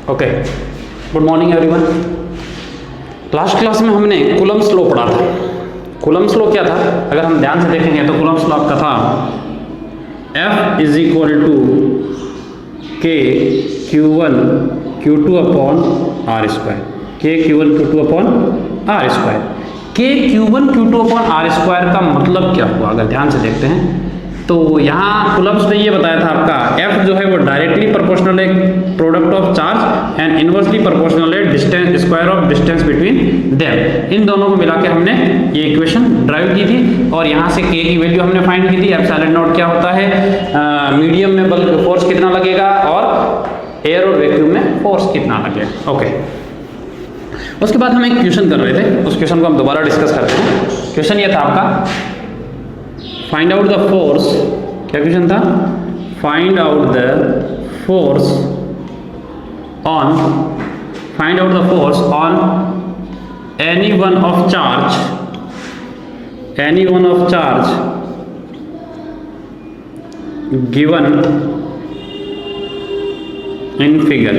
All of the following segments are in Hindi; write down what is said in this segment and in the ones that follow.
Okay, good morning everyone. Last class में हमने कूलम्ब्स लॉ पढ़ा था। कूलम्ब्स लॉ क्या था, अगर हम ध्यान से देखेंगे तो कूलम्ब्स लॉ आपका था F इज इक्वल टू के Q1 Q2 upon are square, के Q1 Q2 upon are square. के Q1 Q2 upon are square का मतलब क्या हुआ, अगर ध्यान से देखते हैं तो यहाँ कूलम्ब्स ने ये बताया था आपका F जो है वो डायरेक्टली प्रोपोर्शनल है product of charge and inversely proportional है distance square of distance between them. इन दोनों को मिला के हमने ये इक्वेशन ड्राइव की थी और यहाँ से K की वैल्यू हमने फाइंड की थी। एप्सिलॉन नॉट क्या होता है, मीडियम में बल्क फोर्स कितना लगेगा और एयर और वैक्यूम में फोर्स कितना लगेगा। ओके, उसके बाद हम एक क्वेश्चन कर रहे थे, उस क्वेश्चन को हम दोबारा डिस्कस करते हैं। क्वेश्चन ये था आपका फाइंड आउट द फोर्स, क्या क्वेश्चन था, find out the force on, find out the force on any one of charge, any one of charge given in figure.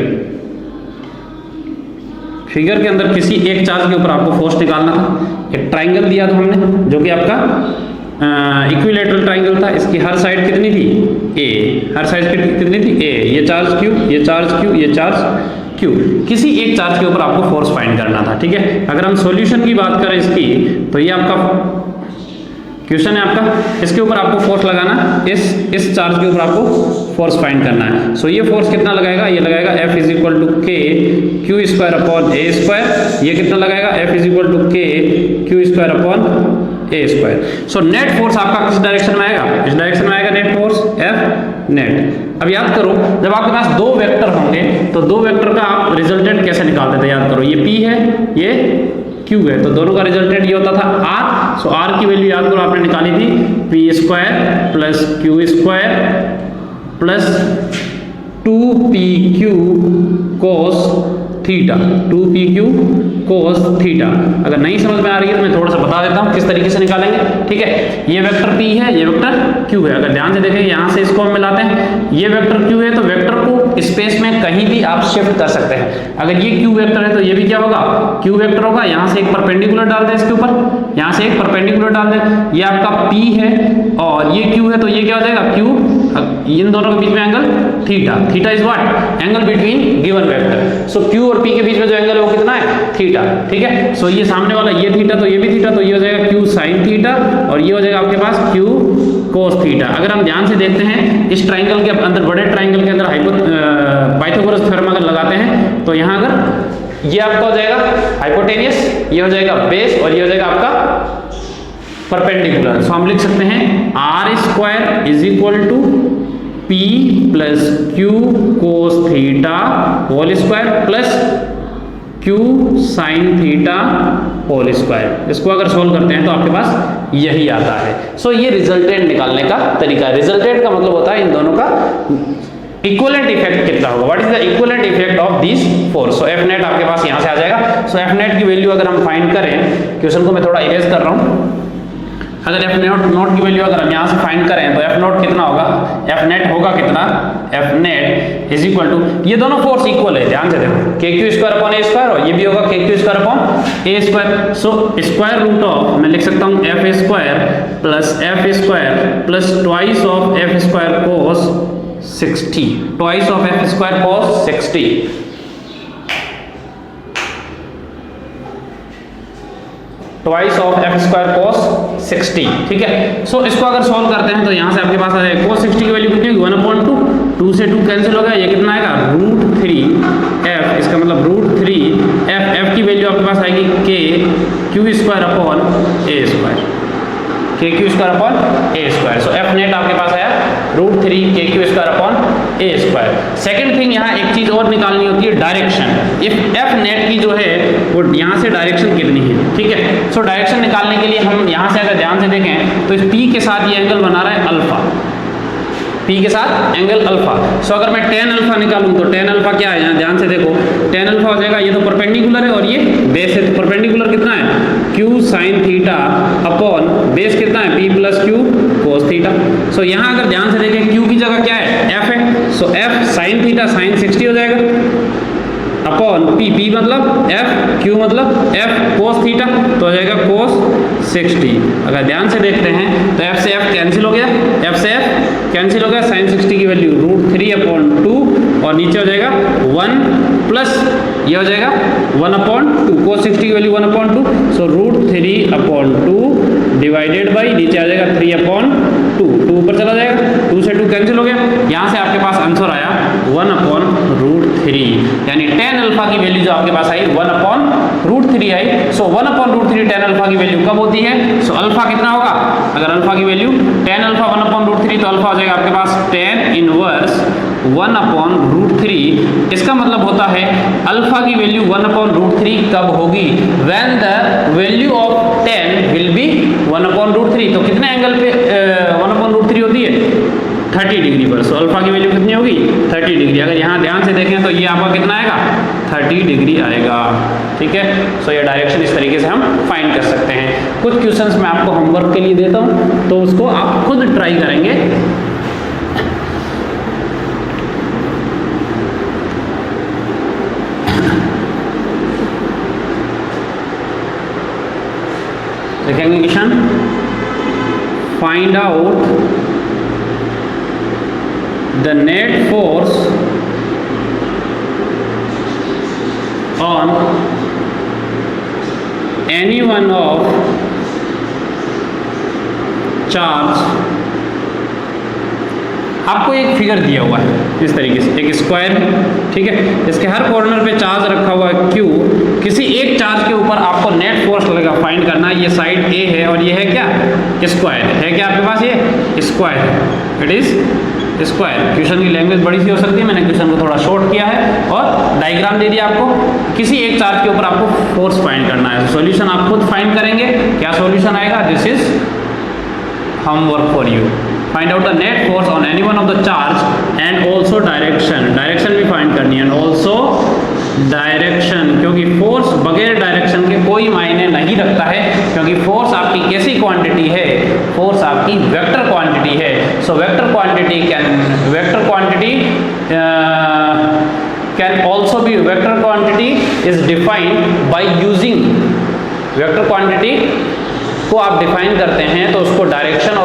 Figure के अंदर किसी एक चार्ज के ऊपर आपको फोर्स निकालना था। एक ट्राइंगल दिया था हमने जो कि आपका इक्विलेटरल ट्राइंगल था। इसकी हर साइड कितनी थी, ए, हर साइड कितनी थी, ए, ये चार्ज क्यू, ये चार्ज क्यू, ये चार्ज क्यू। किसी एक चार्ज के ऊपर आपको फोर्स फाइंड करना था। ठीक है, अगर हम सॉल्यूशन की बात करें इसकी तो ये आपका क्वेश्चन है आपका, इसके ऊपर आपको फोर्स लगाना, इस चार्ज के ऊपर आपको फोर्स फाइंड करना है। सो ये फोर्स कितना लगाएगा, ये लगाएगा F इज इक्वल टू के क्यू स्क्वायर अपॉन ए स्क्वायर। ये कितना लगाएगा, F इज इक्वल टू के क्यू स्क्वायर अपॉन ए स्क्वायर। सो नेट फोर्स आपका किस डायरेक्शन में आएगा, इस डायरेक्शन में आएगा नेट फोर्स F नेट। अब याद करो, जब आपके पास दो वेक्टर होंगे तो दो वेक्टर का आप रिजल्टेंट कैसे निकालते थे, याद करो, ये P है, ये Q है, तो दोनों का रिजल्टेंट ये होता था R। सो R की वैल्यू याद करो आपने निकाली थी P square plus Q square plus 2PQ cos theta, 2PQ cos theta. अगर नहीं समझ में आ रही है तो मैं थोड़ा सा बता देता हूँ किस तरीके से निकालेंगे। ठीक है, ये वेक्टर P है, ये वेक्टर Q है। अगर ध्यान से देखें यहाँ से इसको हम मिलाते हैं, ये वेक्टर Q है तो वेक्टर को स्पेस में कहीं भी आप शिफ्ट कर सकते हैं। अगर ये Q वेक्टर है तो ये भी क्या होगा, Q वेक्टर होगा। यहाँ से एक परपेंडिकुलर डाल दें इसके ऊपर, यहाँ से एक परपेंडिकुलर डाल दें, ये आपका P है और ये Q है तो ये क्या हो जाएगा Q, इन दोनों के बीच में angle theta. Theta is what, angle between given vector. So Q और P के बीच में जो एंगल है वो कितना है, थीटा। ठीक है, सो ये सामने वाला ये थीटा तो ये भी थीटा, तो ये हो जाएगा Q साइन थीटा और ये हो जाएगा आपके पास Q कोस थीटा। अगर हम ध्यान से देखते हैं इस ट्राइंगल के अंदर, बड़े ट्राइंगल के अंदर पाइथागोरस थ्योरम अगर लगाते हैं तो यहाँ अगर ये आपका हो जाएगा हाइपोटेनियस, ये हो जाएगा बेस और ये हो जाएगा आपका परपेंडिकुलर। सो हम लिख सकते हैं R square is equal to P plus Q cos theta whole square plus Q sine theta whole square. इसको अगर सोल्व करते हैं तो आपके पास यही आता है। सो ये रिजल्टेंट निकालने का तरीका है। रिजल्टेंट का मतलब होता है इन दोनों का इक्विवेलेंट इफेक्ट कितना होगा, what is the equivalent effect of this force. So F net आपके पास यहाँ से आ जाएगा। सो F नेट की वैल्यू अगर हम फाइंड करें, क्वेश्चन को मैं थोड़ा इरेज कर रहा हूँ, अगर F नोट की वैल्यू अगर हम यहाँ से फाइंड करें तो F नोट कितना होगा, F नेट होगा कितना, F net is equal to, ये दोनों फोर्स इक्वल है, ध्यान से देखो, KQ square upon A square और ये भी होगा KQ square upon A square. So square root of, मैं लिख सकता हूँ F square plus F square plus twice of F square cos 60, twice of F square cos 60, twice of F square cos 60। ठीक है, सो इसको अगर सॉल्व करते हैं तो यहाँ से आपके पास आ जाएगा कोस 60 की वैल्यू कितनी होगी, 1/2, 2 से 2 कैंसिल हो गया, ये कितना आएगा √3F, इसका मतलब √3F। F की वैल्यू आपके पास आएगी K Q square upon A square, KQ square upon A square. So F net आपके पास आया √3 KQ square upon A square. Second thing, यहाँ एक चीज और निकालनी होती है, डायरेक्शन। इफ F नेट की जो है वो यहाँ से डायरेक्शन कितनी है। ठीक है, सो डायरेक्शन निकालने के लिए हम यहाँ से अगर ध्यान से देखें तो इस P के साथ ये एंगल बना रहा है अल्फा, P के साथ एंगल अल्फा। सो अगर मैं tan अल्फा निकालूं तो tan अल्फा क्या है, यहाँ ध्यान से देखो, tan अल्फा हो जाएगा, ये तो परपेंडिकुलर है और ये बेस है, तो परपेंडिकुलर कितना है Q sine theta upon base कितना है P plus Q cos theta. So यहाँ अगर ध्यान से देखें Q की जगह क्या है, F है, सो F साइन थीटा साइन 60 हो जाएगा। अपॉन पी, पी मतलब एफ, क्यू मतलब एफ कोस थीटा, तो हो जाएगा कोस 60। अगर ध्यान से देखते हैं तो एफ से एफ कैंसिल हो गया, एफ से एफ कैंसिल हो गया, साइन 60 की वैल्यू √3/2 और नीचे हो जाएगा 1 प्लस ये हो जाएगा 1/2, कोस 60 की वैल्यू 1/2, सो √3/2 डिवाइडेड बाई नीचे आ जाएगा 3/2, 2 ऊपर चला जाएगा, 2 से 2 कैंसिल हो गया, यहाँ से आपके पास आंसर आया 1/√3, यानी tan अल्फा की वैल्यू जो आपके पास आई 1/√3 आई। सो 1/√3 tan अल्फा की वैल्यू कब होती है? सो अल्फा कितना होगा? अगर अल्फा की वैल्यू tan अल्फा 1/√3 तो अल्फा हो जाएगा आपके पास tan इनवर्स 1/√3। इसका मतलब होता है अल्फा की वैल्यू 1/√3 कब होगी? When the value of tan will be 1/√3। तो कितने एंगल पे 1/√3 होती है? 30 डिग्री पर। सो अल्फा की वैल्यू कितनी होगी? 30 डिग्री। अगर यहाँ ध्यान से देखें तो ये आपका कितना आएगा? 30 डिग्री आएगा। ठीक है, सो ये डायरेक्शन इस तरीके से हम फाइंड कर सकते हैं। कुछ क्वेश्चंस मैं आपको होमवर्क के लिए देता हूँ, तो उसको आप खुद ट्राई करेंगे। देखेंगे question, find out the net force on any one of charge। आपको एक फिगर दिया हुआ है इस तरीके से, एक स्क्वायर, ठीक है, इसके हर कॉर्नर पे चार्ज रखा हुआ है Q। किसी एक चार्ज के ऊपर आपको नेट फोर्स लगेगा, फाइंड करना है। ये साइड A है और ये है क्या? स्क्वायर है। क्या आपके पास ये स्क्वायर है? It is square. क्वेश्चन की लैंग्वेज बड़ी सी हो सकती है, मैंने क्वेश्चन को थोड़ा शॉर्ट किया है और डायग्राम दे दिया आपको। किसी एक चार्ज के ऊपर आपको फोर्स फाइंड करना है। सॉल्यूशन आप खुद फाइंड करेंगे। क्या सॉल्यूशन आएगा? This is homework for you. Find out the net force on any one of the charge and also direction. Direction भी फाइंड करनी है, एंड ऑल्सो डायरेक्शन, क्योंकि फोर्स बगैर डायरेक्शन के कोई मायने नहीं रखता है, क्योंकि फोर्स आपकी कैसी क्वांटिटी है? फोर्स आपकी वेक्टर क्वांटिटी है। So vector quantity can also be, vector quantity is defined by using, vector quantity को आप डिफाइन करते हैं तो उसको डायरेक्शन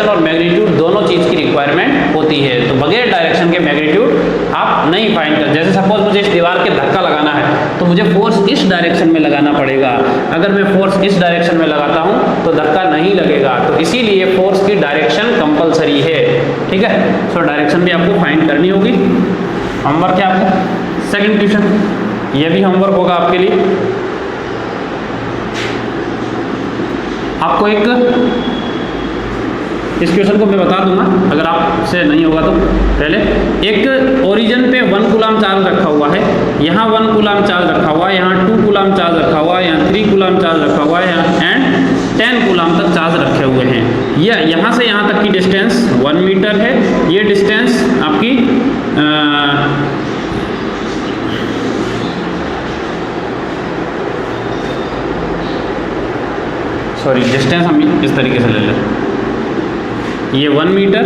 और मैग्नीट्यूड दोनों चीज़ की रिक्वायरमेंट होती है। तो बगैर डायरेक्शन के मैग्नीट्यूड आप नहीं फाइंड कर। जैसे सपोज मुझे इस दीवार के धक्का लगाना है तो मुझे फोर्स इस डायरेक्शन में लगाना पड़ेगा। अगर मैं फोर्स इस डायरेक्शन में लगाता हूँ तो धक्का नहीं लगेगा। तो इसीलिए फोर्स की डायरेक्शन कंपलसरी है। ठीक है, सो डायरेक्शन भी आपको फाइंड करनी होगी। होमवर्क है आपको सेकंड क्वेश्चन, ये भी होमवर्क होगा आपके लिए। आपको एक इस क्वेश्चन को मैं बता दूंगा, अगर आपसे नहीं होगा तो। पहले एक ओरिजिन पे 1 कूलम चार्ज रखा हुआ है, यहाँ 1 कूलम चार्ज रखा हुआ है, यहाँ 2 कूलम चार्ज रखा हुआ है, यहाँ 3 कूलम चार्ज रखा हुआ है, यहाँ एंड 10 कूलम तक चार्ज रखे हुए हैं। यह यहाँ से यहाँ तक की डिस्टेंस 1 मीटर है। ये डिस्टेंस आपकी डिस्टेंस हम इस तरीके से ले लें, ये 1 मीटर,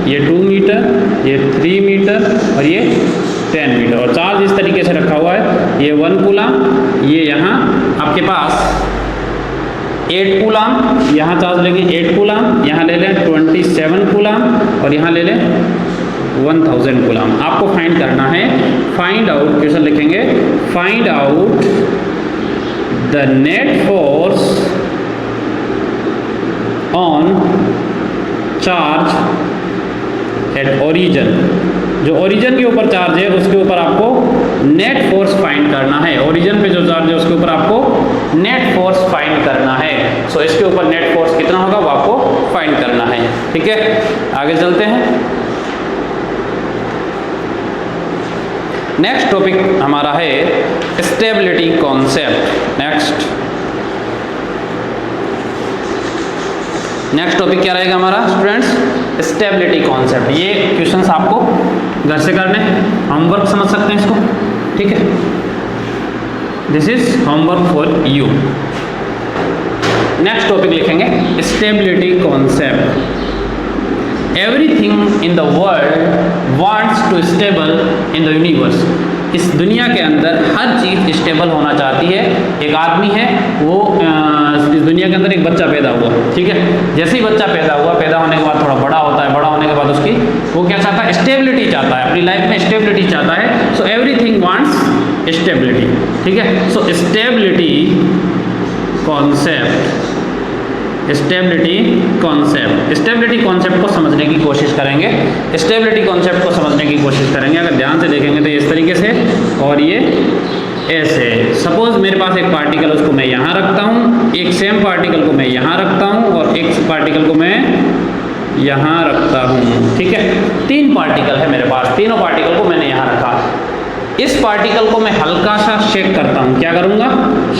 ये 2 मीटर, ये 3 मीटर और ये 10 मीटर, और चार्ज इस तरीके से रखा हुआ है। ये 1 कूलम, ये यहाँ आपके पास 8 कूलम, यहाँ चार्ज लेंगे 8 कूलम, यहाँ ले लें 27 कूलम और यहाँ ले लें 1000 कूलम। आपको फाइंड करना है, फाइंड आउट, क्वेश्चन लिखेंगे, find out the net force on charge at origin. जो ओरिजिन के ऊपर चार्ज है उसके ऊपर आपको नेट फोर्स फाइंड करना है। ओरिजिन पे जो चार्ज है उसके ऊपर आपको नेट फोर्स फाइंड करना है। सो इसके ऊपर नेट फोर्स कितना होगा वो आपको फाइंड करना है। ठीक है, आगे चलते हैं। नेक्स्ट टॉपिक हमारा है स्टेबिलिटी कॉन्सेप्ट। नेक्स्ट टॉपिक क्या रहेगा हमारा स्टूडेंट्स? Stability concept. ये क्वेश्चंस आपको घर से करने, होमवर्क समझ सकते हैं इसको। ठीक है, this is homework for you. Next topic लिखेंगे stability concept. Everything in the world wants to stable in the universe. इस दुनिया के अंदर हर चीज़ स्टेबल होना चाहती है। एक आदमी है, वो इस दुनिया के अंदर एक बच्चा पैदा हुआ, ठीक है। जैसे ही बच्चा पैदा हुआ, पैदा होने के बाद थोड़ा बड़ा होता है, बड़ा होने के बाद उसकी वो क्या चाहता है, स्टेबिलिटी चाहता है, अपनी लाइफ में स्टेबिलिटी चाहता है। सो एवरीथिंग वांट्स स्टेबिलिटी, ठीक है। So stability concept, stability concept को समझने की कोशिश करेंगे। स्टेबिलिटी कॉन्सेप्ट को समझने की कोशिश करेंगे। अगर ध्यान से देखेंगे तो इस तरीके से और ये ऐसे। सपोज मेरे पास एक पार्टिकल, उसको मैं यहाँ रखता हूँ, एक सेम पार्टिकल को मैं यहाँ रखता हूँ और एक पार्टिकल को मैं यहाँ रखता हूँ, ठीक है। 3 पार्टिकल है मेरे पास, तीनों पार्टिकल को मैंने यहाँ रखा। इस पार्टिकल को मैं हल्का सा शेक करता हूँ, क्या करूँगा,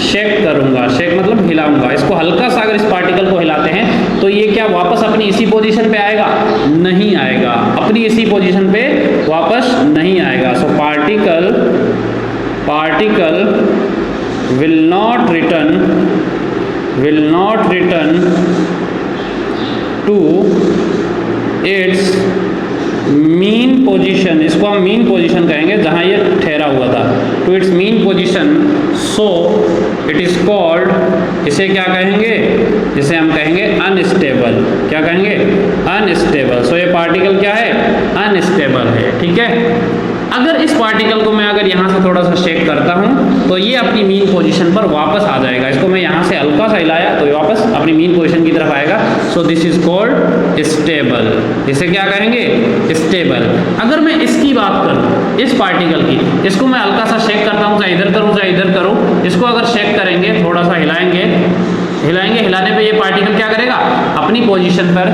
शेक करूँगा। शेक मतलब हिलाऊंगा इसको हल्का सा। अगर इस पार्टिकल को हिलाते हैं तो ये क्या वापस अपनी इसी पोजीशन पे आएगा, नहीं आएगा, अपनी इसी पोजीशन पे वापस नहीं आएगा। So particle will not return to its mean position, इसको हम मीन पोजीशन कहेंगे, जहां ये ठहरा हुआ था, to its mean position. So it is called, इसे क्या कहेंगे, इसे हम कहेंगे अनस्टेबल। क्या कहेंगे, अनस्टेबल। सो ये पार्टिकल क्या है, अनस्टेबल है, ठीक है। अगर इस पार्टिकल को मैं अगर यहाँ से थोड़ा सा शेक करता हूँ तो ये अपनी मीन पोजीशन पर वापस आ जाएगा। इसको मैं यहाँ से हल्का सा हिलाया तो ये वापस अपनी मीन पोजीशन की तरफ आएगा। So this is called stable. इसे क्या कहेंगे, स्टेबल। अगर मैं इसकी बात करूँ, इस पार्टिकल की, इसको मैं हल्का सा शेक करता हूँ, चाहे इधर करूँ चाहे इधर करूँ, इसको अगर शेक करेंगे, थोड़ा सा हिलाएंगे, हिलाने पे ये पार्टिकल क्या करेगा, अपनी पोजीशन पर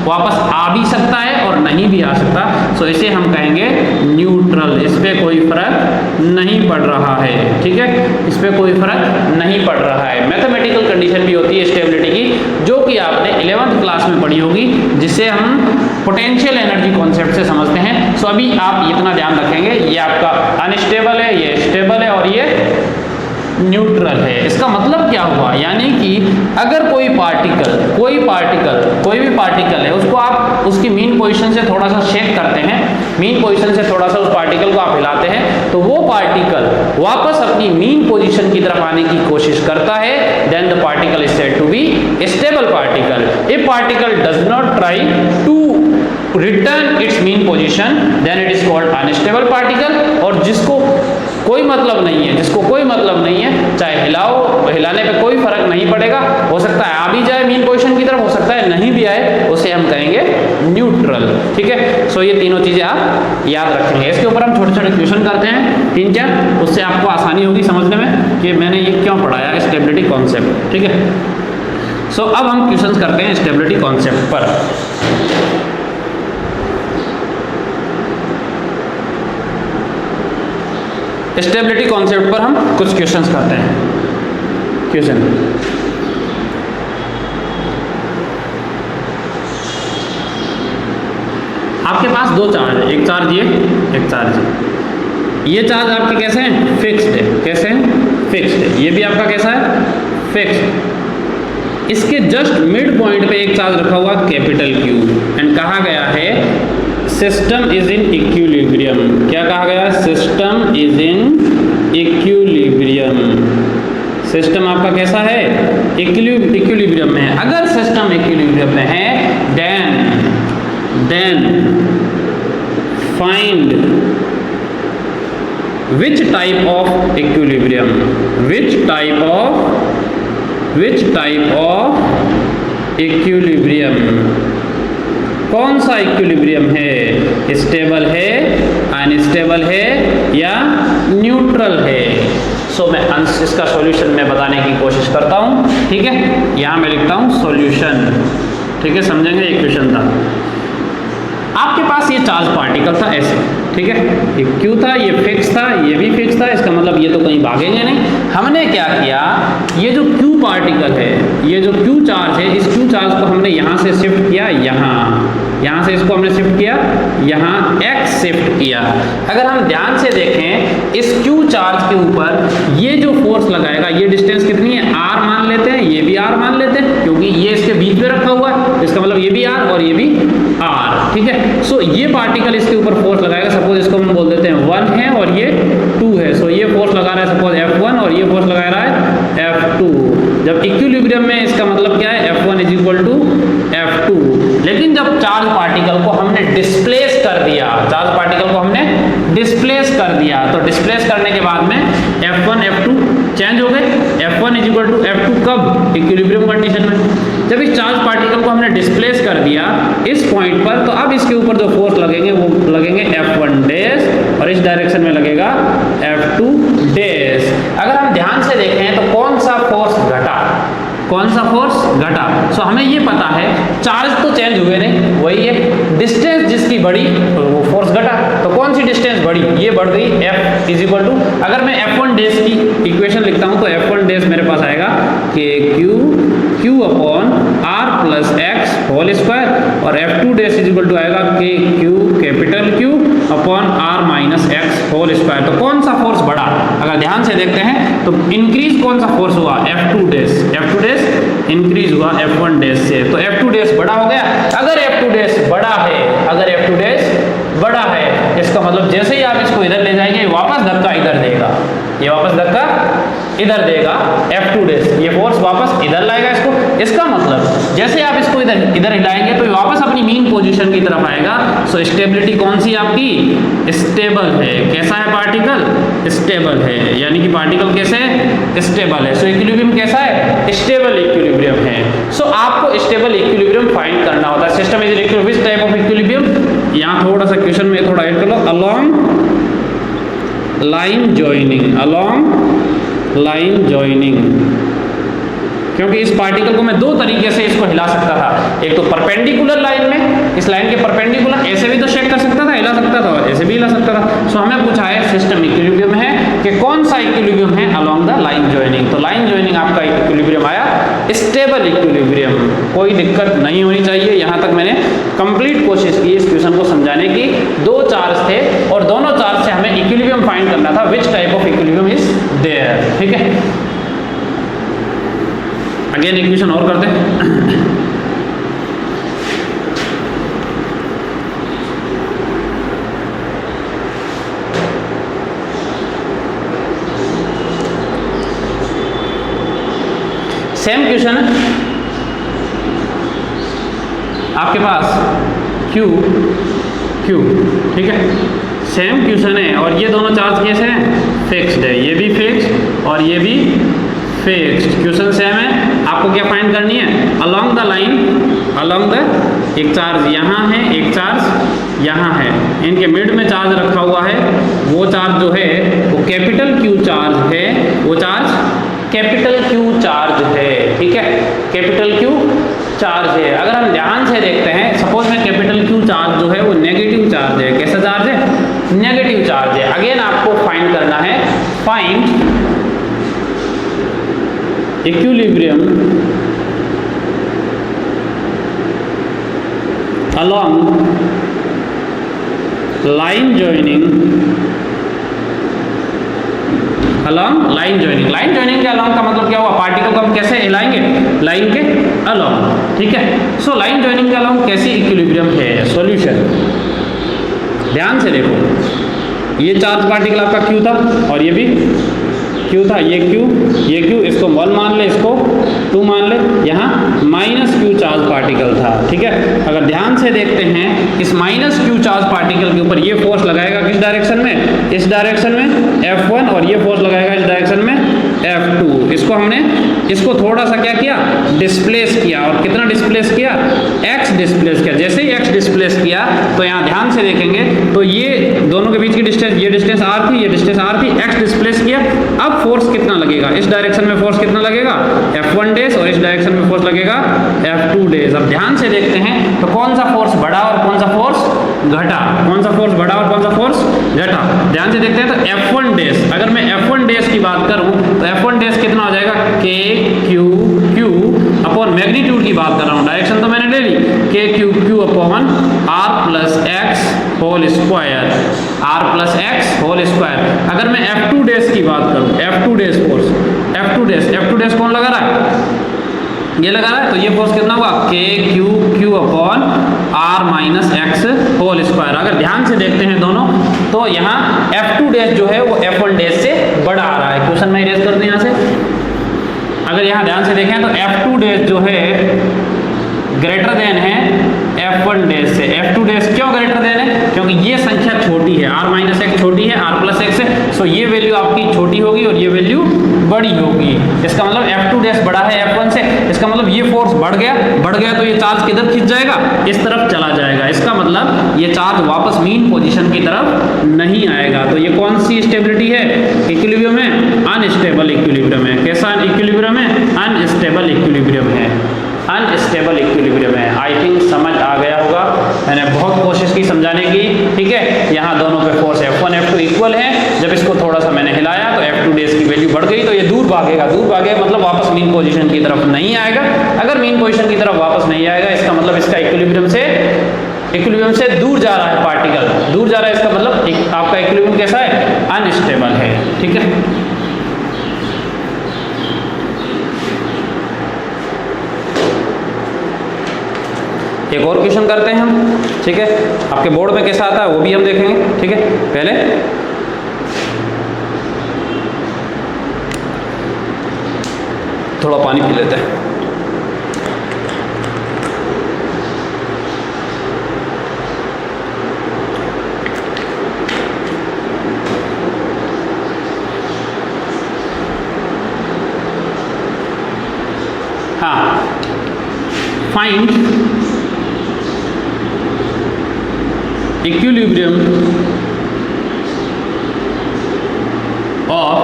वापस आ भी सकता है और नहीं भी आ सकता। सो इसे हम कहेंगे न्यूट्रल। इस पे कोई फर्क नहीं पड़ रहा है, ठीक है, इस पे कोई फर्क नहीं पड़ रहा है। मैथमेटिकल कंडीशन भी होती है स्टेबिलिटी की, जो कि आपने 11th क्लास में पढ़ी होगी, जिसे हम पोटेंशियल एनर्जी कॉन्सेप्ट से समझते हैं। सो अभी आप इतना ध्यान रखेंगे, ये आपका अनस्टेबल है, ये स्टेबल है और ये न्यूट्रल है। इसका मतलब क्या हुआ, यानी कि अगर कोई भी पार्टिकल है, उसको आप उसकी मीन पोजीशन से थोड़ा सा शेक करते हैं, मीन पोजीशन से थोड़ा सा उस पार्टिकल को आप हिलाते हैं, तो वो पार्टिकल वापस अपनी मीन पोजीशन की तरफ आने की कोशिश करता है। Then the particle is said to be stable particle. A particle does not try to return its mean position, then it is called unstable particle. और जिसको कोई मतलब नहीं है, चाहे हिलाने पे कोई फर्क नहीं पड़ेगा, हो सकता है आ भी जाए मीन पोजीशन की तरफ, हो सकता है नहीं भी आए, उसे हम कहेंगे न्यूट्रल, ठीक है। सो ये तीनों चीजें आप याद रखेंगे। इसके ऊपर हम छोटे छोटे क्वेश्चन करते हैं 3-4, उससे आपको आसानी होगी समझने में कि मैंने ये क्यों पढ़ाया स्टेबिलिटी कॉन्सेप्ट, ठीक है। सो अब हम क्वेश्चन करते हैं स्टेबिलिटी कॉन्सेप्ट पर। स्टेबिलिटी कॉन्सेप्ट पर हम कुछ क्वेश्चंस करते हैं। क्वेश्चन, आपके पास 2 चार्ज है, एक चार्ज ये, एक चार्ज ये चार्ज आपके कैसे हैं, फिक्स्ड है। कैसे हैं, फिक्स्ड है। ये भी आपका कैसा है, फिक्स्ड। इसके जस्ट मिड पॉइंट पे एक चार्ज रखा हुआ कैपिटल Q, एंड कहा गया है सिस्टम इज इन इक्विलिब्रियम। क्या कहा गया, system is in equilibrium. System आपका कैसा है, इक्विलिब्रियम में है। अगर सिस्टम इक्विलिब्रियम में है, then find which type of equilibrium, which type of equilibrium, कौन सा इक्विलिब्रियम है, स्टेबल है, अनस्टेबल है या न्यूट्रल है। सो मैं इसका सॉल्यूशन मैं बताने की कोशिश करता हूँ, ठीक है। यहाँ मैं लिखता हूँ सॉल्यूशन, ठीक है, समझेंगे। एक क्वेश्चन था, आपके पास ये चार्ज पार्टिकल था ऐसे, ठीक है, ये Q था, ये फिक्स था, ये भी फिक्स था। इसका मतलब ये तो कहीं भागेंगे नहीं। हमने क्या किया, ये जो Q पार्टिकल है, ये जो Q चार्ज है, इस Q चार्ज को हमने यहाँ से शिफ्ट किया, यहाँ से इसको हमने शिफ्ट किया, यहाँ X शिफ्ट किया। अगर हम ध्यान से देखें, इस Q चार्ज के ऊपर ये जो फोर्स लगाएगा, ये डिस्टेंस कितनी है, R मान लेते हैं, ये भी R मान लेते हैं, क्योंकि ये इसके बीच में रखा हुआ है, इसका मतलब ये भी R और ये भी R, ठीक है। सो ये पार्टिकल इसके ऊपर फोर्स लगाएगा। सपोज इसको हम बोल देते हैं 1 है और ये 2 ये फोर्स लगा रहा है F2। जब इक्विलिब्रियम में इसका मतलब क्या है, F1 is equal to F2। लेकिन जब चार्ज पार्टिकल को हमने डिस्प्लेस कर दिया, चार्ज पार्टिकल को हमने डिस्प्लेस कर दिया, तो डिस्प्लेस करने के बाद में F1 F2 चेंज हो गए। F1 is equal to F2 कब, इक्विलिब्रियम कंडीशन में। जब इस चार्ज पार्टिकल को हमने डिस्प्लेस कर दिया इस पॉइंट पर, तो अब इसके ऊपर जो फोर्स लगेंगे वो लगेंगे F1 डैश और इस डायरेक्शन में लगेगा F2 डैश। अगर हम ध्यान से देखें तो कौन सा फोर्स घटा, कौन सा फोर्स घटा। सो हमें ये पता है चार्ज तो चेंज हुए नहीं, वही है, डिस्टेंस जिसकी बढ़ी तो वो फोर्स घटा। तो कौन सी डिस्टेंस बढ़ी, ये बढ़ गई F इज इक्वल टू, अगर मैं F1 डैश की इक्वेशन लिखता हूं तो F1 डैश मेरे पास आएगा Q upon R plus x whole square, और F2 dash is equal to आएगा KQ capital Q upon R minus x whole square. तो कौन सा फोर्स बढ़ा, अगर ध्यान से देखते हैं तो इंक्रीज कौन सा फोर्स हुआ, F2 डैश इंक्रीज हुआ F1 डैश से, तो F2 डैश बड़ा हो गया। अगर F2 डैश बड़ा है, अगर F2 डैश बड़ा है, इसका मतलब जैसे ही आप इसको इधर ले जाएंगे वापस धक्का इधर देगा, ये वापस धक्का इधर देगा F2 डैश, ये फोर्स वापस इधर लाएगा इसको। इसका मतलब जैसे आप इसको इधर इधर हिलाएंगे तो ये वापस अपनी मीन पोजीशन की तरफ आएगा। सो स्टेबिलिटी कौन सी आपकी, स्टेबल है। कैसा है पार्टिकल, स्टेबल है, यानी कि पार्टिकल कैसे है, स्टेबल है। सो इक्विलिब्रियम कैसा है, स्टेबल इक्विलिब्रियम है। सो आपको स्टेबल इक्विलिब्रियम फाइंड करना होता है। System is equilibrium, which type of equilibrium, यहाँ थोड़ा सा क्वेश्चन में थोड़ा ऐड कर लो, along line joining, along line joining, क्योंकि इस पार्टिकल को मैं दो तरीके से इसको हिला सकता था। एक तो परपेंडिकुलर लाइन में, इस लाइन के परपेंडिकुलर ऐसे भी तो शेक कर सकता था, हिला सकता था, ऐसे भी हिला सकता था। सो हमें पूछा है सिस्टम इक्विलिब्रियम है कि कौन सा इक्विलिब्रियम है अलोंग द लाइन जॉइनिंग। तो लाइन जॉइनिंग आपका इक्विलिब्रियम आया स्टेबल इक्विलिब्रियम। कोई दिक्कत नहीं होनी चाहिए। यहाँ तक मैंने कंप्लीट कोशिश की इस क्वेश्चन को समझाने की। दो चार्ज थे और दोनों चार्ज से हमें इक्विलिब्रियम फाइंड करना था, which type of equilibrium is there. ठीक है, अगेन एक क्वेश्चन और करते हैं। सेम क्वेश्चन है आपके पास Q, ठीक है, सेम क्वेश्चन है और ये दोनों चार्ज कैसे हैं, फिक्स्ड है, ये भी फिक्स्ड और ये भी फिक्स्ड। क्वेश्चन सेम है, आपको क्या फाइंड करनी है, along the line, along the, एक चार्ज यहाँ है, एक चार्ज यहाँ है, इनके मिड में चार्ज रखा हुआ है, वो चार्ज जो है वो कैपिटल Q चार्ज है, वो चार्ज कैपिटल Q चार्ज है। ठीक है, कैपिटल Q चार्ज है। अगर हम ध्यान से देखते हैं, सपोज में कैपिटल Q चार्ज जो है वो नेगेटिव चार्ज है। कैसा चार्ज है, नेगेटिव चार्ज है। अगेन आपको फाइंड करना है, find equilibrium along line joining, along line joining. Line joining के अलोंग का मतलब क्या हुआ, पार्टिकल को हम कैसे हिलाएंगे, लाइन के अलोंग। ठीक है, सो लाइन जॉइनिंग के अलोंग कैसी इक्विलिब्रियम है। सॉल्यूशन ध्यान से देखो, ये चार्ज पार्टिकल आपका Q था और ये भी Q था, ये Q, इसको 1 मान ले, इसको 2 मान ले, यहाँ माइनस Q चार्ज पार्टिकल था। ठीक है, अगर ध्यान से देखते हैं इस माइनस Q चार्ज पार्टिकल के ऊपर ये फोर्स लगाएगा किस डायरेक्शन में, इस डायरेक्शन में F1, और ये फोर्स लगाएगा इस डायरेक्शन में F2। इसको हमने इसको थोड़ा सा क्या किया, डिस्प्लेस किया, और कितना डिस्प्लेस किया, x डिस्प्लेस किया। जैसे ही x डिस्प्लेस किया तो यहाँ ध्यान से देखेंगे तो ये दोनों के बीच की डिस्टेंस, ये डिस्टेंस r थी, ये डिस्टेंस r थी, x डिस्प्लेस किया। अब फोर्स कितना लगेगा, इस डायरेक्शन में फोर्स कितना लगेगा, F1 डैश, और इस डायरेक्शन में फोर्स लगेगा F2 डैश। अब ध्यान से देखते हैं तो कौन सा फोर्स बढ़ा और कौन सा फोर्स घटा, कौन सा फोर्स बढ़ा और कौन सा फोर्स घटा। ध्यान से देखते हैं तो F1 डैश, अगर मैं F1 डैश की बात करूं तो F1 डैश कितना हो जाएगा, Q अपॉन मैग्नीट्यूड की बात कर रहा हूं, डायरेक्शन तो मैंने ले ली, Q upon R plus x whole square, R plus x whole square. अगर मैं F2 डैश की बात करूं, F2 dash force, F2 dash कौन लगा रहा है, ये लगा रहा है, तो ये फोर्स कितना होगा K Q upon R minus x whole square. अगर ध्यान से देखते हैं दोनों, तो यहाँ F2 डैश जो है वो F1 डैश से बड़ा आ रहा है। क्वेश्चन में इरेज कर दें यहाँ से। अगर यहाँ ध्यान से देखें तो F2 डैश जो है ग्रेटर देन है F1 डैश से। F2 डैश क्यों ग्रेटर देन है? क्योंकि ये संख्या छोटी है, r माइनस एक्स छोटी है r प्लस एक्स है, सो ये वैल्यू आपकी छोटी होगी और ये वैल्यू बड़ी होगी। इसका मतलब F2 डैश बड़ा है F1 से, इसका मतलब ये फोर्स बढ़ गया तो ये चार्ज किधर खिंच जाएगा, इस तरफ चला जाएगा। इसका मतलब ये चार्ज वापस मीन पोजीशन की तरफ नहीं आएगा। तो ये कौन सी स्टेबिलिटी है? इक्विलिब्रियम है, अनस्टेबल इक्विलिब्रियम है। कैसा इक्विलिब्रियम है? अनस्टेबल इक्विलिब्रियम है, अनस्टेबल इक्विलिब्रियम है। आई थिंक समझ आ गया होगा, मैंने बहुत कोशिश की समझाने की, ठीक है। यहाँ दोनों पे फोर्स F1 F2 इक्वल है। जब इसको थोड़ा सा मैंने हिलाया तो F2 डैश की वैल्यू बढ़ गई, तो ये दूर भागेगा मतलब वापस मीन पोजीशन की तरफ नहीं आएगा। अगर मीन पोजीशन की तरफ वापस नहीं आएगा, इसका मतलब इसका इक्विलिब्रियम से दूर जा रहा है, पार्टिकल दूर जा रहा है। इसका मतलब आपका इक्विलिब्रियम कैसा है? अनस्टेबल है, ठीक है। एक और क्वेश्चन करते हैं हम, ठीक है। आपके बोर्ड में कैसा आता है वो भी हम देखेंगे, ठीक है। पहले थोड़ा पानी पी लेते हैं। हाँ, find equilibrium of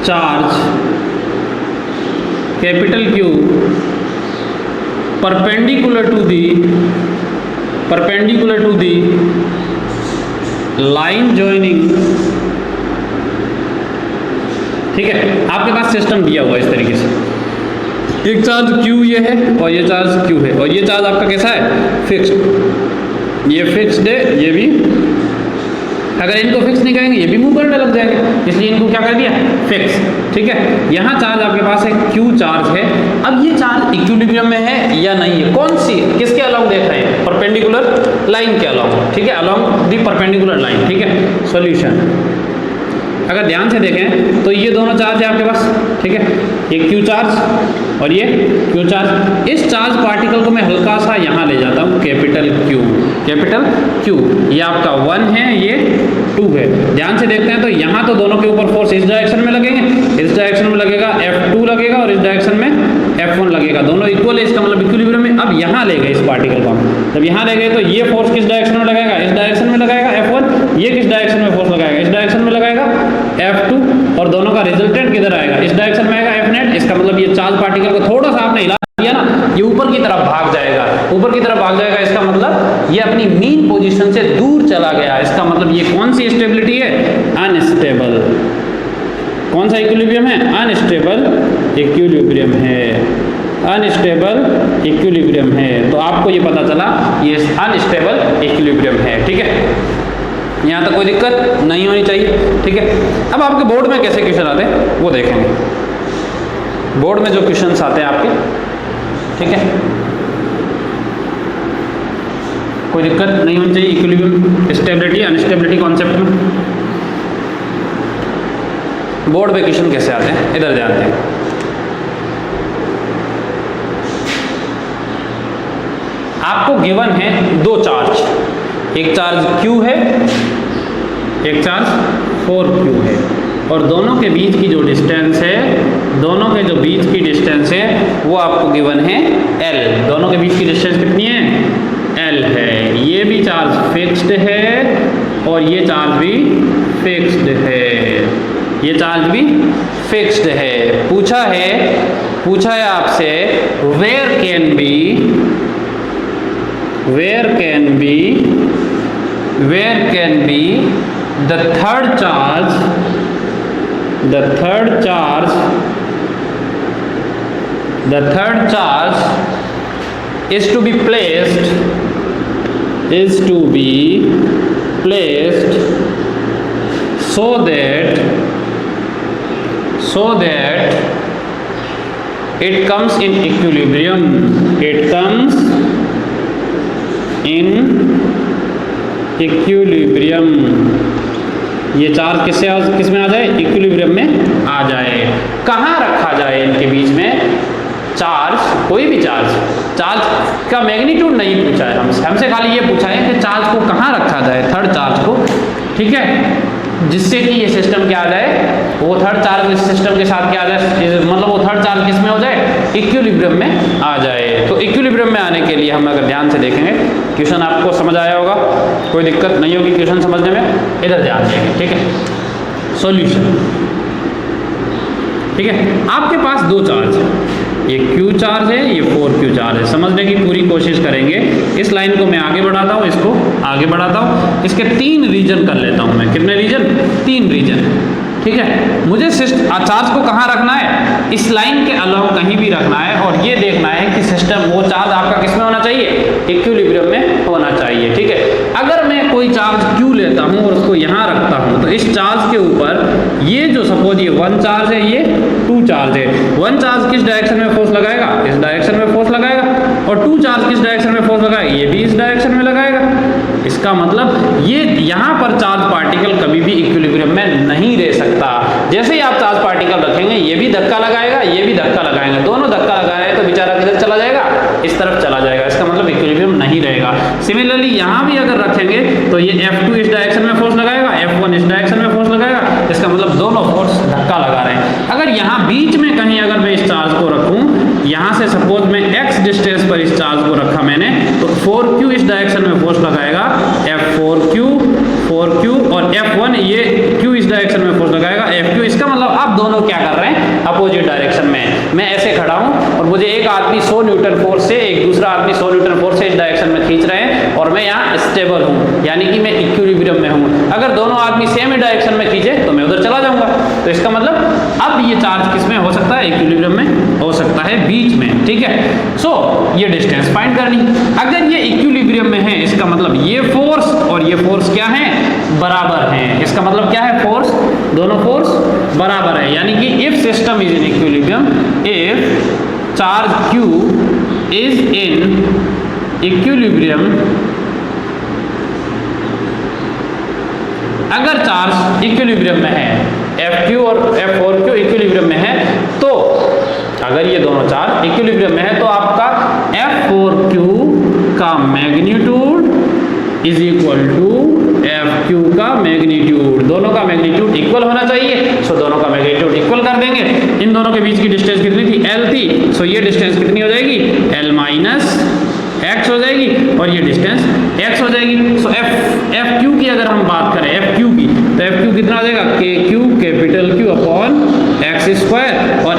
charge capital Q perpendicular to the line joining, ठीक है। आपके पास सिस्टम दिया हुआ इस तरीके से, एक चार्ज Q ये है और ये चार्ज Q है, और ये चार्ज आपका कैसा है? फिक्स्ड। ये फिक्स्ड है, ये भी। अगर इनको फिक्स नहीं करेंगे ये भी मूव करने लग जाएंगे, इसलिए इनको क्या कर दिया? फिक्स, ठीक है। यहाँ चार्ज आपके पास है Q चार्ज है। अब ये चार्ज इक्विलिब्रियम में है या नहीं है? कौन सी, किसके अलोंग देख रहे हैं? परपेंडिकुलर लाइन के अलोंग, ठीक है, अलोंग दी परपेंडिकुलर लाइन, ठीक है। सॉल्यूशन, अगर ध्यान से देखें तो ये दोनों चार्ज है आपके पास, ठीक है। ये Q चार्ज और ये Q चार्ज। इस चार्ज पार्टिकल को मैं हल्का सा यहाँ ले जाता हूँ, कैपिटल Q। ये आपका 1 है, ये 2 है। ध्यान से देखते हैं तो यहाँ तो दोनों के ऊपर फोर्स इस डायरेक्शन में लगेंगे, इस डायरेक्शन में लगेगा F2 लगेगा और इस डायरेक्शन में F1 लगेगा, दोनों इक्वल है। इसका मतलब इक्विलिब्रियम में। अब यहाँ ले गए इस पार्टिकल को हम, जब यहाँ ले गए तो ये फोर्स किस डायरेक्शन में लगाएगा? इस डायरेक्शन में लगाएगा F1। ये किस डायरेक्शन में फोर्स लगाएगा? इस डायरेक्शन में लगाएगा F2, और दोनों का रिजल्टेंट किधर आएगा? इस डायरेक्शन में आएगा Fnet। इसका मतलब ये चार्ज पार्टिकल को थोड़ा सा आपने हिला दिया ना, ये ऊपर की तरफ भाग जाएगा, इसका मतलब ये अपनी मीन पोजीशन से दूर चला गया। इसका मतलब ये कौन सी स्टेबिलिटी है? अनस्टेबल। कौन सा इक्विलिब्रियम है? अनस्टेबल इक्विलिब्रियम है, अनस्टेबल इक्विलिब्रियम है। तो आपको ये पता चला ये अनस्टेबल इक्विलिब्रियम है, ठीक है। यहाँ तक कोई दिक्कत नहीं होनी चाहिए, ठीक है। अब आपके बोर्ड में कैसे क्वेश्चन आते हैं वो देखेंगे। बोर्ड में जो क्वेश्चंस आते हैं आपके, ठीक है, कोई दिक्कत नहीं होनी चाहिए इक्विलिब्रियम, स्टेबिलिटी, अनस्टेबिलिटी कॉन्सेप्ट में। बोर्ड में क्वेश्चन कैसे आते हैं इधर ध्यान दें। आपको गिवन है 2 चार्ज, एक चार्ज Q है, एक चार्ज 4Q है, और दोनों के बीच की जो डिस्टेंस है, दोनों के जो बीच की डिस्टेंस है वो आपको गिवन है L। दोनों के बीच की डिस्टेंस कितनी है? L है। ये भी चार्ज फिक्स्ड है और ये चार्ज भी फिक्स्ड है, ये चार्ज भी फिक्स्ड है। पूछा है आपसे where can be the third charge is to be placed so that it comes in equilibrium, it comes in equilibrium. ये चार्ज किस में आ जाए? इक्विलिब्रियम में आ जाए। कहाँ रखा जाए इनके बीच में? चार्ज, कोई भी चार्ज का मैग्नीट्यूड नहीं पूछा है हमसे खाली ये पूछा है कि चार्ज को कहाँ रखा जाए, थर्ड चार्ज को, ठीक है, जिससे कि ये सिस्टम क्या आ जाए, वो थर्ड चार्ज इस सिस्टम के साथ क्या आ जाए, मतलब वो थर्ड चार्ज किस में हो जाए? इक्विलिब्रियम में आ जाए। तो इक्विलिब्रियम में आने के लिए हम अगर ध्यान से देखेंगे, क्वेश्चन आपको समझ आया होगा, कोई दिक्कत नहीं होगी क्वेश्चन समझने में, इधर ध्यान देंगे, ठीक है। सॉल्यूशन, ठीक है, आपके पास दो चार्ज है, ये Q चार्ज है, ये 4Q चार्ज है। समझने की पूरी कोशिश करेंगे। इस लाइन को मैं आगे बढ़ाता हूँ, इसको आगे बढ़ाता हूँ, इसके 3 रीजन कर लेता हूँ मैं। कितने रीजन? 3 रीजन, ठीक है। मुझे चार्ज को कहाँ रखना है? इस लाइन के अलावा कहीं भी रखना है, और ये देखना है कि सिस्टम, वो चार्ज आपका किस में होना चाहिए? इक्विलिब्रियम में होना चाहिए, ठीक है। अगर मैं कोई चार्ज Q लेता हूँ और उसको यहाँ रखता हूँ, तो इस चार्ज के ऊपर ये जो सपोज ये 1 चार्ज है, ये 2 चार्ज है। 1 चार्ज किस डायरेक्शन में फोर्स लगाएगा? इस डायरेक्शन में फोर्स लगाएगा। और 2 चार्ज किस डायरेक्शन में फोर्स लगाएगा? ये भी इस डायरेक्शन में लगाएगा। इसका मतलब ये यहाँ पर चार्ज पार्टिकल कभी भी इक्विलिब्रियम में नहीं रह सकता। जैसे ही आप चार्ज पार्टिकल रखेंगे, ये भी धक्का लगाएगा, ये भी धक्का लगाएगा, दोनों धक्का लगाए तो बेचारा किधर चला जाएगा? इस तरफ चला जाएगा। इसका मतलब इक्विलिब्रियम नहीं रहेगा। सिमिलरली यहाँ भी अगर रखेंगे तो ये F2 इस डायरेक्शन में फोर्स लगाएगा, F1 इस डायरेक्शन में फोर्स लगाएगा। इसका मतलब दोनों फोर्स धक्का लगा रहे हैं। अगर यहाँ बीच में कहीं अगर मैं इस चार्ज को रखूँ, यहाँ से सपोज मैं x डिस्टेंस पर इस चार्ज को रखा मैंने, तो 4Q इस डायरेक्शन में फोर्स लगाएगा, F4Q और F1 ये Q इस डायरेक्शन में फोर्स लगाएगा, FQ। इसका मतलब आप दोनों क्या कर रहे हैं? अपोजिट डायरेक्शन में। मैं ऐसे खड़ा हूँ और मुझे एक आदमी 100 न्यूटन फोर्स से, एक दूसरा आदमी 100 न्यूटन फोर्स से इस डायरेक्शन में खींच रहे हैं, और मैं यहाँ स्टेबल हूँ, यानी कि मैं इक्विलिब्रियम में हूँ। अगर दोनों आदमी सेम ही डायरेक्शन में खींचे तो मैं उधर चला जाऊंगा। तो इसका मतलब अब ये चार्ज किस में हो सकता है? इक्विलिब्रियम में हो सकता है, बीच में, ठीक है। सो ये डिस्टेंस फाइंड करनी। अगर ये इक्विलिब्रियम में है, इसका मतलब ये फोर्स और ये फोर्स क्या है? बराबर हैं। इसका मतलब क्या है? फोर्स, दोनों फोर्स बराबर है। यानी कि if system is in equilibrium, if charge Q is in equilibrium, अगर चार्ज इक्विलिब्रियम में है, FQ और F4Q इक्विलिब्रियम में है, तो अगर ये दोनों चार्ज इक्विलिब्रियम में है तो आपका F4Q का magnitude is equal to FQ का मैग्नीट्यूड। दोनों का मैग्नीट्यूड इक्वल होना चाहिए। सो दोनों का मैग्नीट्यूड इक्वल कर देंगे। इन दोनों के बीच की डिस्टेंस कितनी थी? L थी। सो ये डिस्टेंस कितनी हो जाएगी? L माइनस x हो जाएगी, और ये डिस्टेंस x हो जाएगी। सो FQ की अगर हम बात करें, FQ की, तो FQ कितना हो जाएगा? KQ capital Q upon x square. और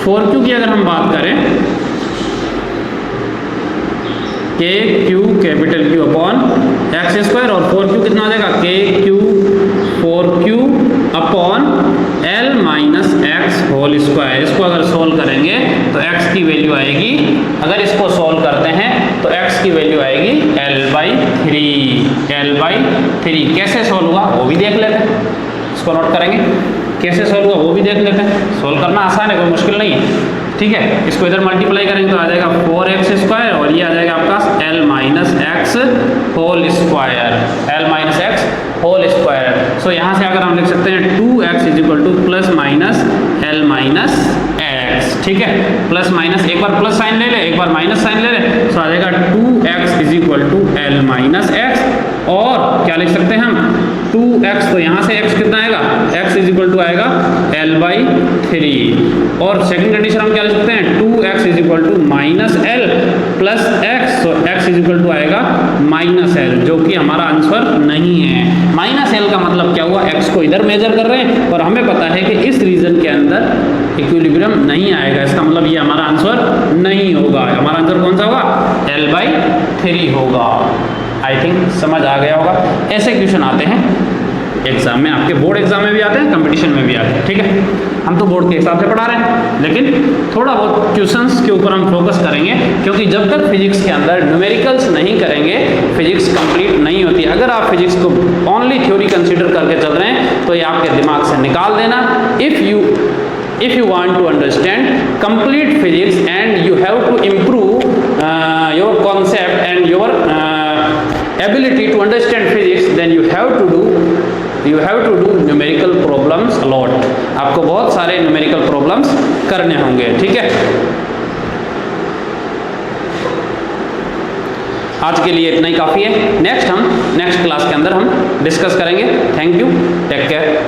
F4Q की अगर हम बात करें, KQ capital Q upon x square, और 4Q कितना आ जाएगा? KQ 4Q upon L minus x whole square. इसको अगर सोल्व करेंगे तो x की वैल्यू आएगी, अगर इसको सोल्व करते हैं तो x की वैल्यू आएगी L/3। L/3 कैसे सोल्व हुआ वो भी देख लेते हैं, इसको नोट करेंगे। कैसे सोल्व हुआ वो भी देख लेते हैं। सोल्व करना आसान है, कोई मुश्किल नहीं है, ठीक है। इसको इधर मल्टीप्लाई करेंगे तो आ जाएगा 4x स्क्वायर, और ये आ जाएगा आपका L minus x whole square, L minus x whole square. So यहाँ से अगर हम लिख सकते हैं 2x is equal to plus minus L minus x, ठीक है। प्लस माइनस, एक बार प्लस साइन ले ले, एक बार माइनस साइन ले ले, तो आ जाएगा 2x is equal to L minus x। और क्या लिख सकते हैं हम? 2x, तो यहाँ से x कितना आएगा? x इज इक्वल टू आएगा L/3। और सेकंड कंडीशन हम क्या लिख सकते हैं? 2x is equal to minus L plus x, तो x इज इक्वल टू आएगा माइनस L, जो कि हमारा आंसर नहीं है। माइनस L का मतलब क्या हुआ? x को इधर मेजर कर रहे हैं, और हमें पता है कि इस रीजन के अंदर इक्विलिब्रियम नहीं आएगा। इसका मतलब ये हमारा आंसर नहीं होगा। हमारा आंसर कौन सा होगा? L/3 होगा। आई थिंक समझ आ गया होगा। ऐसे क्वेश्चन आते हैं एग्जाम में, आपके बोर्ड एग्जाम में भी आते हैं, कंपटीशन में भी आते हैं, ठीक है। हम तो बोर्ड के हिसाब से पढ़ा रहे हैं, लेकिन थोड़ा बहुत क्वेश्चंस के ऊपर हम फोकस करेंगे, क्योंकि जब तक फिजिक्स के अंदर न्यूमेरिकल्स नहीं करेंगे फिजिक्स कंप्लीट नहीं होती। अगर आप फिजिक्स को ओनली थ्योरी कंसीडर करके चल रहे हैं तो ये आपके दिमाग से निकाल देना। if you want to understand complete physics and you have to improve your concept and your ability to understand physics, then you have to do numerical problems a lot. आपको बहुत सारे numerical problems करने होंगे, ठीक है। आज के लिए इतना ही काफ़ी है। नेक्स्ट क्लास के अंदर हम डिस्कस करेंगे। Thank you, take care.